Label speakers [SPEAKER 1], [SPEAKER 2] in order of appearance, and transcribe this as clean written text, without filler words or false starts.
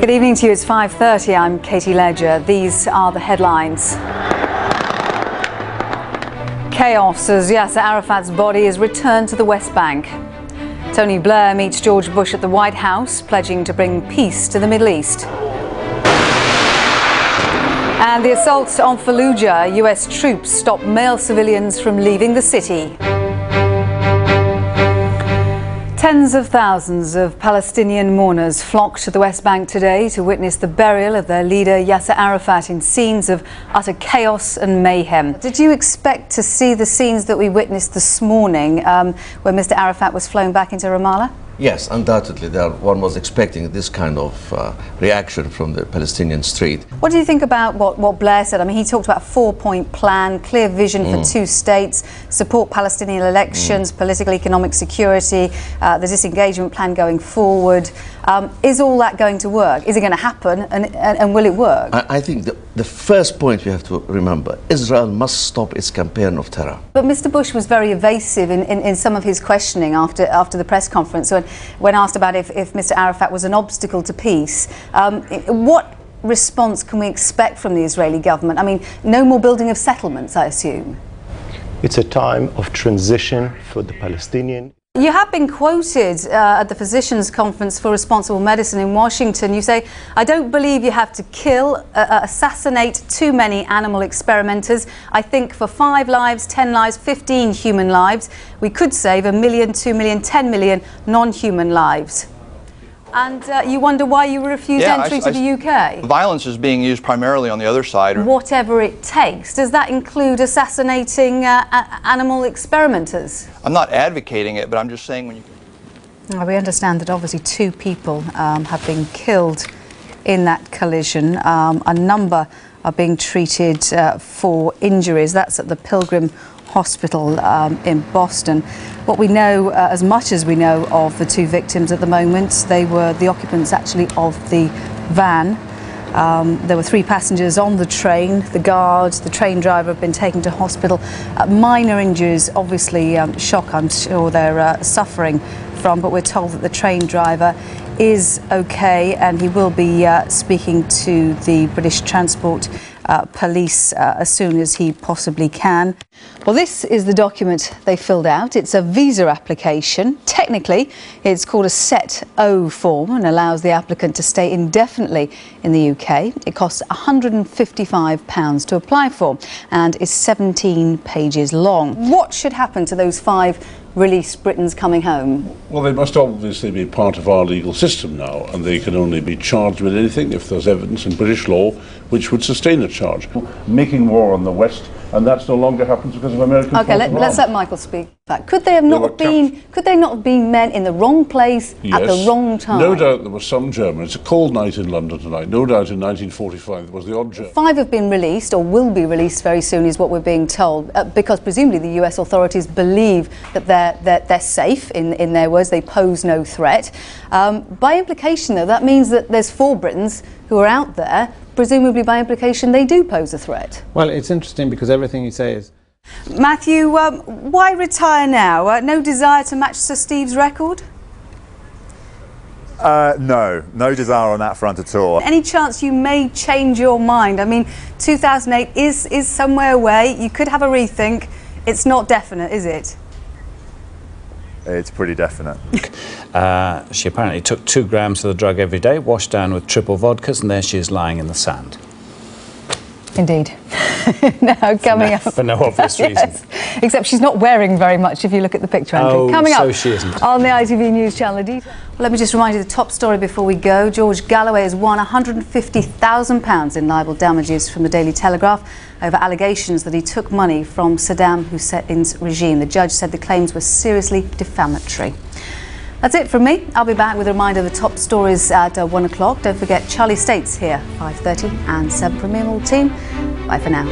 [SPEAKER 1] Good evening to you. It's 5:30. I'm Katie Ledger. These are the headlines. Chaos as Yasser Arafat's body is returned to the West Bank. Tony Blair meets George Bush at the White House, pledging to bring peace to the Middle East. And the assault on Fallujah, US troops stop male civilians from leaving the city. Tens of thousands of Palestinian mourners flocked to the West Bank today to witness the burial of their leader Yasser Arafat in scenes of utter chaos and mayhem. Did you expect to see the scenes that we witnessed this morning when Mr. Arafat was flown back into Ramallah?
[SPEAKER 2] Yes, undoubtedly. One was expecting this kind of reaction from the Palestinian street.
[SPEAKER 1] What do you think about what Blair said? I mean, he talked about a four-point plan, clear vision for two states, support Palestinian elections, political, economic security, the disengagement plan going forward. Is all that going to work? Is it going to happen, and will it work?
[SPEAKER 2] I think the first point we have to remember, Israel must stop its campaign of terror.
[SPEAKER 1] But Mr. Bush was very evasive in some of his questioning after the press conference when asked about if Mr. Arafat was an obstacle to peace. What response can we expect from the Israeli government? I mean, no more building of settlements, I assume.
[SPEAKER 3] It's a time of transition for the Palestinian.
[SPEAKER 1] You have been quoted at the Physicians' Conference for Responsible Medicine in Washington. You say, "I don't believe you have to kill, assassinate too many animal experimenters. I think for 5 lives, 10 lives, 15 human lives, we could save 1 million, 2 million, 10 million non-human lives." And you wonder why you refused entry to the UK?
[SPEAKER 4] Violence is being used primarily on the other side.
[SPEAKER 1] Whatever it takes. Does that include assassinating animal experimenters?
[SPEAKER 4] I'm not advocating it, but I'm just saying when you...
[SPEAKER 1] Well, we understand that obviously 2 people have been killed in that collision. A number are being treated for injuries. That's at the Pilgrim Hospital in Boston. What we know, as much as we know of the 2 victims at the moment, they were the occupants actually of the van. There were 3 passengers on the train. The guards, the train driver have been taken to hospital. Minor injuries, obviously shock I'm sure they're suffering from, but we're told that the train driver is okay and he will be speaking to the British Transport Police as soon as he possibly can. Well, this is the document they filled out. It's a visa application. Technically, it's called a Set O form and allows the applicant to stay indefinitely in the UK. It costs £155 to apply for and is 17 pages long. What should happen to those 5 released Britons coming home?
[SPEAKER 5] Well, they must obviously be part of our legal system now, and they can only be charged with anything if there's evidence in British law which would sustain a charge. Making war on the West, and that no longer happens because of American.
[SPEAKER 1] Okay, let's let Michael speak. Could they not have been men in the wrong place at the wrong time?
[SPEAKER 5] No doubt there were some Germans. It's a cold night in London tonight. No doubt in 1945 there was the odd German. 5
[SPEAKER 1] have been released, or will be released very soon, is what we're being told, because presumably the US authorities believe that they're safe. In their words, they pose no threat. By implication, though, that means that there's 4 Britons who are out there. Presumably, by implication, they do pose a threat.
[SPEAKER 6] Well, it's interesting because everything you say is...
[SPEAKER 1] Matthew, why retire now? No desire to match Sir Steve's record?
[SPEAKER 7] No desire on that front at all.
[SPEAKER 1] Any chance you may change your mind? I mean, 2008 is somewhere away. You could have a rethink. It's not definite, is it?
[SPEAKER 7] It's pretty definite.
[SPEAKER 6] She apparently took 2 grams of the drug every day, washed down with triple vodkas, and there she is lying in the sand.
[SPEAKER 1] Indeed. Now, coming up.
[SPEAKER 6] For no obvious reason.
[SPEAKER 1] Yes. Except she's not wearing very much if you look at the picture, Andrew.
[SPEAKER 6] Oh,
[SPEAKER 1] coming
[SPEAKER 6] so
[SPEAKER 1] up
[SPEAKER 6] she isn't.
[SPEAKER 1] On the ITV News Channel. Well, let me just remind you the top story before we go. George Galloway has won £150,000 in libel damages from the Daily Telegraph over allegations that he took money from Saddam Hussein's regime. The judge said the claims were seriously defamatory. That's it from me. I'll be back with a reminder of the top stories at 1 o'clock. Don't forget Charlie States here, 5:30 and 7 from me and all the team. Bye for now.